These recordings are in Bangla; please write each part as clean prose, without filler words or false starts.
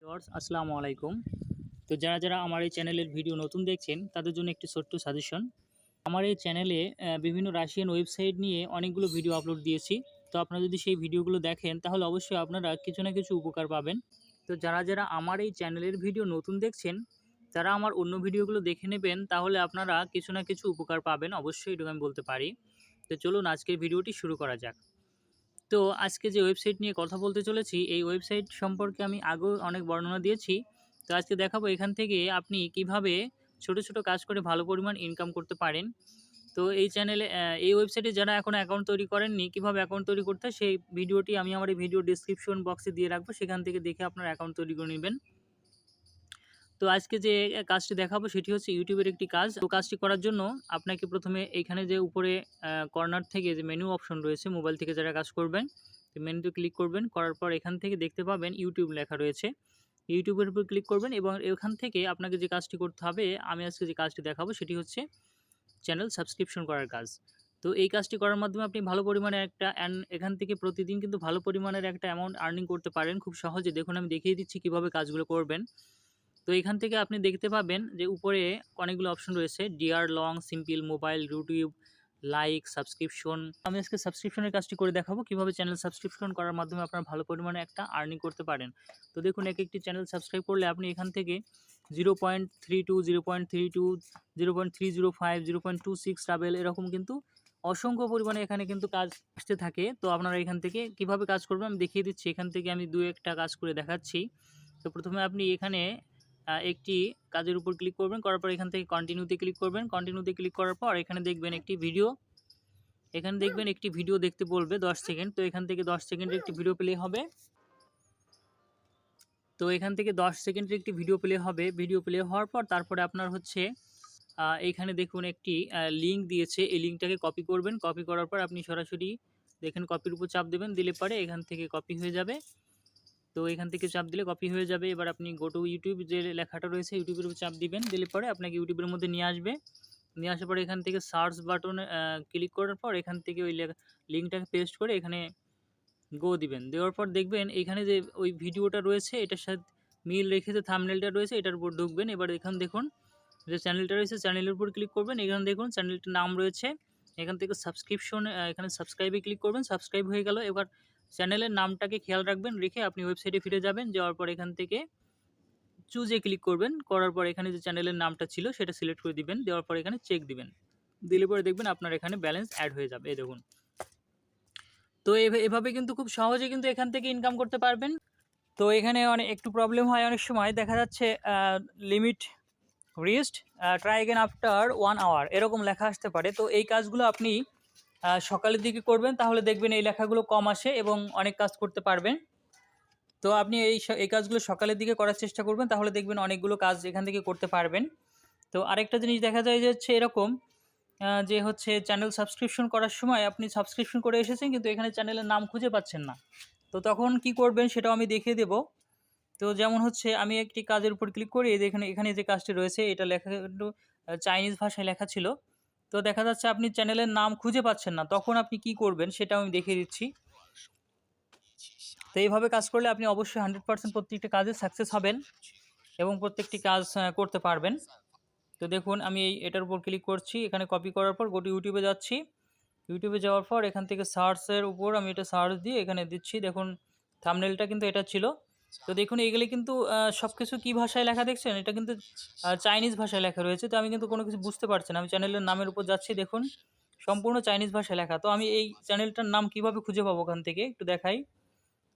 ভিউয়ার্স আসসালামু আলাইকুম। তো যারা আমার এই চ্যানেলের ভিডিও নতুন দেখছেন তাদের জন্য একটি ছোট্ট সাজেশন। আমার এই চ্যানেলে বিভিন্ন রাশিয়ান ওয়েবসাইট নিয়ে অনেকগুলো ভিডিও আপলোড দিয়েছি। তো আপনারা যদি সেই ভিডিওগুলো দেখেন তাহলে অবশ্যই আপনারা কিছু না কিছু উপকার পাবেন। তো যারা আমার এই চ্যানেলের ভিডিও নতুন দেখছেন তারা আমার অন্য ভিডিওগুলো দেখে নেবেন, তাহলে আপনারা কিছু না কিছু উপকার পাবেন অবশ্যই, এটুকু আমি বলতে পারি। তো চলুন আজকের ভিডিওটি শুরু করা যাক। তো আজকে যে ওয়েবসাইট নিয়ে কথা বলতে চলেছি, এই ওয়েবসাইট সম্পর্কে আমি আগেও অনেক বর্ণনা দিয়েছি। তো আজকে দেখাবো এখান থেকে আপনি কিভাবে ছোট ছোট কাজ করে ভালো পরিমাণ ইনকাম করতে পারেন। তো এই চ্যানেলে এই ওয়েবসাইটে যারা এখনও অ্যাকাউন্ট তৈরি করেননি, কিভাবে অ্যাকাউন্ট তৈরি করতে হয় সেই ভিডিওটি আমি আমার এই ভিডিও ডিসক্রিপশন বক্সে দিয়ে রাখবো, সেখান থেকে দেখে আপনার অ্যাকাউন্ট তৈরি করে নেবেন। তো আজকে যে কাজটি দেখাবো সেটি হচ্ছে ইউটিউবের একটি কাজ। তো কাজটি করার জন্য আপনাকে প্রথমে এইখানে যে উপরে কর্নার থেকে যে মেনু অপশন রয়েছে, মোবাইল থেকে যারা কাজ করবেন তো মেনুতে ক্লিক করবেন, করার পর এখান থেকে দেখতে পাবেন ইউটিউব লেখা রয়েছে। ইউটিউবের উপর ক্লিক করবেন এবং এখান থেকে আপনাকে যে কাজটি করতে হবে, আমি আজকে যে কাজটি দেখাবো সেটি হচ্ছে চ্যানেল সাবস্ক্রিপশন করার কাজ। তো এই কাজটি করার মাধ্যমে আপনি ভালো পরিমাণে একটা এখান থেকে প্রতিদিন কিন্তু ভালো পরিমাণের একটা অ্যামাউন্ট আর্নিং করতে পারেন খুব সহজে। দেখুন আমি দেখিয়ে দিচ্ছি কীভাবে কাজগুলো করবেন। তো এখান থেকে আপনি দেখতে পাবেন যে উপরে অনেকগুলো অপশন রয়েছে, DR, long, simple, mobile, YouTube, like, subscription. আমি আজকে সাবস্ক্রিপশনের কাজটি করে দেখাবো কিভাবে চ্যানেল সাবস্ক্রিপশন করার মাধ্যমে আপনারা ভালো পরিমাণে একটা আর্নিং করতে পারেন। তো দেখুন একটি চ্যানেল সাবস্ক্রাইব করলে আপনি এখান থেকে 0.32, 0.32, 0.305, 0.26 ট্রাভেল, এরকম কিন্তু অসংখ্য পরিমাণে এখানে কিন্তু কাজ আসতে থাকে। তো আপনারা এখান থেকে কিভাবে কাজ করবেন আমি দেখিয়ে দিচ্ছি। এখান থেকে আমি দু একটা কাজ করে দেখাচ্ছি। তো প্রথমে আপনি এখানে একটি কাজের উপর ক্লিক করবেন, করার পর এখান থেকে কন্টিনিউতে ক্লিক করবেন। কন্টিনিউতে ক্লিক করার পর এখানে দেখবেন একটি ভিডিও, এখানে দেখবেন একটি ভিডিও দেখতে বলবে 10 সেকেন্ড। তো এখান থেকে 10 সেকেন্ডের একটি ভিডিও প্লে হবে। তো এখান থেকে 10 সেকেন্ডের একটি ভিডিও প্লে হবে। ভিডিও প্লে হওয়ার পর তারপরে আপনার হচ্ছে এইখানে দেখুন একটি লিঙ্ক দিয়েছে, এই লিঙ্কটাকে কপি করবেন। কপি করার পর আপনি সরাসরি দেখেন কপির উপর চাপ দেবেন, দিলে পরে এখান থেকে কপি হয়ে যাবে। তো এখান থেকে চাপ দিলে কপি হয়ে যাবে। এবার আপনি গো টু ইউটিউব যে লেখাটা রয়েছে ইউটিউবের উপর চাপ দিবেন, দিলে পরে আপনাকে ইউটিউবের মধ্যে নিয়ে আসবে। নিয়ে আসার পরে এখান থেকে সার্চ বাটনে ক্লিক করার পর এখান থেকে ওই লিঙ্কটাকে পেস্ট করে এখানে গো দিবেন। দেওয়ার পর দেখবেন এখানে যে ওই ভিডিওটা রয়েছে এটার সাথে মিল রেখে যে থাম্বনেলটা রয়েছে এটার উপর ঢুকবেন। এবার এখানে দেখুন যে চ্যানেলটা রয়েছে, চ্যানেলের উপর ক্লিক করবেন। এখানে দেখুন চ্যানেলটার নাম রয়েছে, এখান থেকে সাবস্ক্রিপশন, এখানে সাবস্ক্রাইবে ক্লিক করবেন। সাবস্ক্রাইব হয়ে গেল। এবার চ্যানেলের নামটাকে খেয়াল রাখবেন, রেখে আপনি ওয়েবসাইটে ফিরে যাবেন। যাওয়ার পর এখান থেকে চুজে ক্লিক করবেন, করার পর এখানে যে চ্যানেলের নামটা ছিল সেটা সিলেক্ট করে দিবেন। দেওয়ার পর এখানে চেক দিবেন, দিলে পরে দেখবেন আপনার এখানে ব্যালেন্স অ্যাড হয়ে যাবে। এই দেখুন। তো এভাবে কিন্তু খুব সহজে কিন্তু এখান থেকে ইনকাম করতে পারবেন। তো এখানে একটু প্রবলেম হয়, অনেক সময় দেখা যাচ্ছে limit reached, try again after 1 hour এরকম লেখা আসতে পারে। তো এই কাজগুলো আপনি সকালের দিকে করবেন, তাহলে দেখবেন এই লেখাগুলো কম আসে এবং অনেক কাজ করতে পারবেন। তো আপনি এই কাজগুলো সকালের দিকে করার চেষ্টা করবেন, তাহলে দেখবেন অনেকগুলো কাজ এখান থেকে করতে পারবেন। তো আরেকটা জিনিস দেখা যায় যে হচ্ছে এরকম যে হচ্ছে চ্যানেল সাবস্ক্রিপশন করার সময় আপনি সাবস্ক্রিপশন করে এসেছেন কিন্তু এখানে চ্যানেলের নাম খুঁজে পাচ্ছেন না। তো তখন কি করবেন সেটাও আমি দেখিয়ে দেব। তো যেমন হচ্ছে আমি একটি কাজের উপর ক্লিক করি, এখানে যে কাজটি রয়েছে এটা লেখা একটু চাইনিজ ভাষায় লেখা ছিল। তো দেখা যাচ্ছে আপনি চ্যানেলের নাম খুঁজে পাচ্ছেন না, তখন আপনি কি করবেন সেটাও আমি দেখিয়ে দিচ্ছি। তো এইভাবে কাজ করলে আপনি অবশ্যই 100% প্রত্যেকটা কাজে সাকসেস হবেন এবং প্রত্যেকটি কাজ করতে পারবেন। তো দেখুন আমি এটার উপর ক্লিক করছি, এখানে কপি করার পর গোটি ইউটিউবে যাচ্ছি। ইউটিউবে যাওয়ার পর এখান থেকে সার্চের উপর আমি এটা সার্চ দিয়ে এখানে দিচ্ছি। দেখুন থাম্বনেলটা কিন্তু এটা ছিল। তো দেখুন এগুলি কিন্তু সব কিছু কী ভাষায় লেখা দেখছেন, এটা কিন্তু চাইনিজ ভাষায় লেখা রয়েছে। তো আমি কিন্তু কোনো কিছু বুঝতে পারছি না। আমি চ্যানেলের নামের উপর যাচ্ছি, দেখুন সম্পূর্ণ চাইনিজ ভাষায় লেখা। তো আমি এই চ্যানেলটার নাম কিভাবে খুঁজে পাবো ওখান থেকে একটু দেখাই।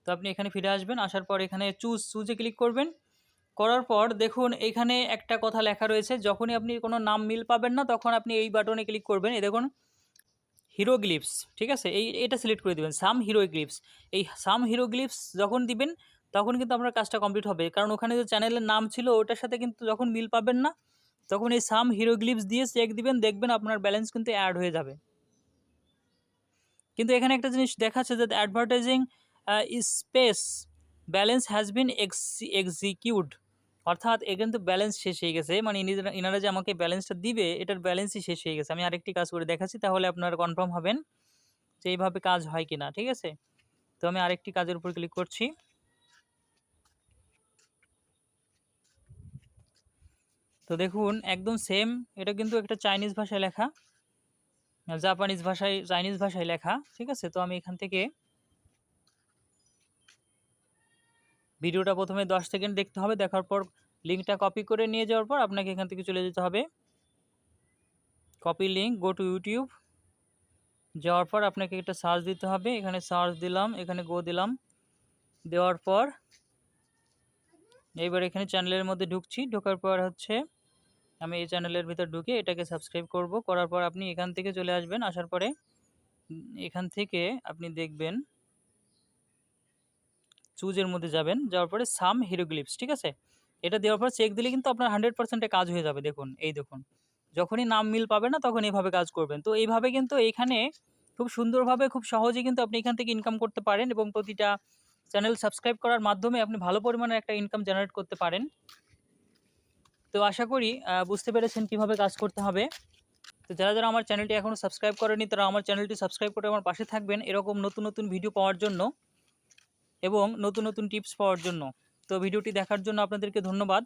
তো আপনি এখানে ফিরে আসবেন, আসার পর এখানে চুজে ক্লিক করবেন। করার পর দেখুন এখানে একটা কথা লেখা রয়েছে, যখনই আপনি কোনো নাম মিল পাবেন না তখন আপনি এই বাটনে ক্লিক করবেন। এই দেখুন হিরোগ্লিপস, ঠিক আছে, এটা সিলেক্ট করে দেবেন, সাম হিরোগ্লিপস। এই সাম হিরোগ্লিপস যখন দিবেন তখন কিন্তু আপনার কাজটা কমপ্লিট হবে, কারণ ওখানে যে চ্যানেলের নাম ছিল ওটার সাথে কিন্তু যখন মিল পাবেন না তখন এই সাম হিরোগ্লিপস দিয়ে চেক দিবেন, দেখবেন আপনার ব্যালেন্স কিন্তু অ্যাড হয়ে যাবে। কিন্তু এখানে একটা জিনিস দেখাচ্ছে যে advertising space balance has been execute, অর্থাৎ এ কিন্তু ব্যালেন্স শেষ হয়ে গেছে, মানে ইনারা যে আমাকে ব্যালেন্সটা দিবে এটার ব্যালেন্সই শেষ হয়ে গেছে। আমি আরেকটি কাজ করে দেখাচ্ছি, তাহলে আপনারা কনফার্ম হবেন যে এইভাবে কাজ হয় কিনা, ঠিক আছে। তো আমি আরেকটি কাজের উপর ক্লিক করছি। তো দেখুন একদম সেম, এটা কিন্তু একটা চাইনিজ ভাষায় লেখা, জাপানিজ ভাষায়, চাইনিজ ভাষায় লেখা। ঠিক আছে, তো আমি এখান থেকে ভিডিওটা প্রথমে 10 সেকেন্ড দেখতে হবে, দেখার পর লিঙ্কটা কপি করে নিয়ে যাওয়ার পর আপনাকে এখান থেকে চলে যেতে হবে, copy link, go to YouTube. যাওয়ার পর আপনাকে একটা সার্চ দিতে হবে, এখানে সার্চ দিলাম, এখানে গো দিলাম, দেওয়ার পর এইবার এখানে চ্যানেলের মধ্যে ঢুকছি। ঢোকার পর হচ্ছে আমি এই চ্যানেলের ভিতর ঢুকে এটাকে সাবস্ক্রাইব করব। করার পর আপনি এখান থেকে চলে আসবেন, আসার পরে এখান থেকে আপনি দেখবেন চুজের মধ্যে যাবেন, যাওয়ার পরে সাম হিরোগ্লিপস। ঠিক আছে, এটা দেওয়ার পর চেক দিলে কিন্তু আপনার 100% কাজ হয়ে যাবে। দেখুন, এই দেখুন, যখনই নাম মিল পাবে না তখন এইভাবে কাজ করবেন। তো এইভাবে কিন্তু এইখানে খুব সুন্দরভাবে, খুব সহজে কিন্তু আপনি এখান থেকে ইনকাম করতে পারেন, এবং প্রতিটা চ্যানেল সাবস্ক্রাইব করার মাধ্যমে আপনি ভালো পরিমাণে একটা ইনকাম জেনারেট করতে পারেন। তো আশা করি বুঝতে পেরেছেন কিভাবে কাজ করতে হবে। তো যারা যারা আমার চ্যানেলটি এখনও সাবস্ক্রাইব করেনি তারা আমার চ্যানেলটি সাবস্ক্রাইব করে আমার পাশে থাকবেন, এরকম নতুন নতুন ভিডিও পাওয়ার জন্য এবং নতুন নতুন টিপস পাওয়ার জন্য। তো ভিডিওটি দেখার জন্য আপনাদেরকে ধন্যবাদ।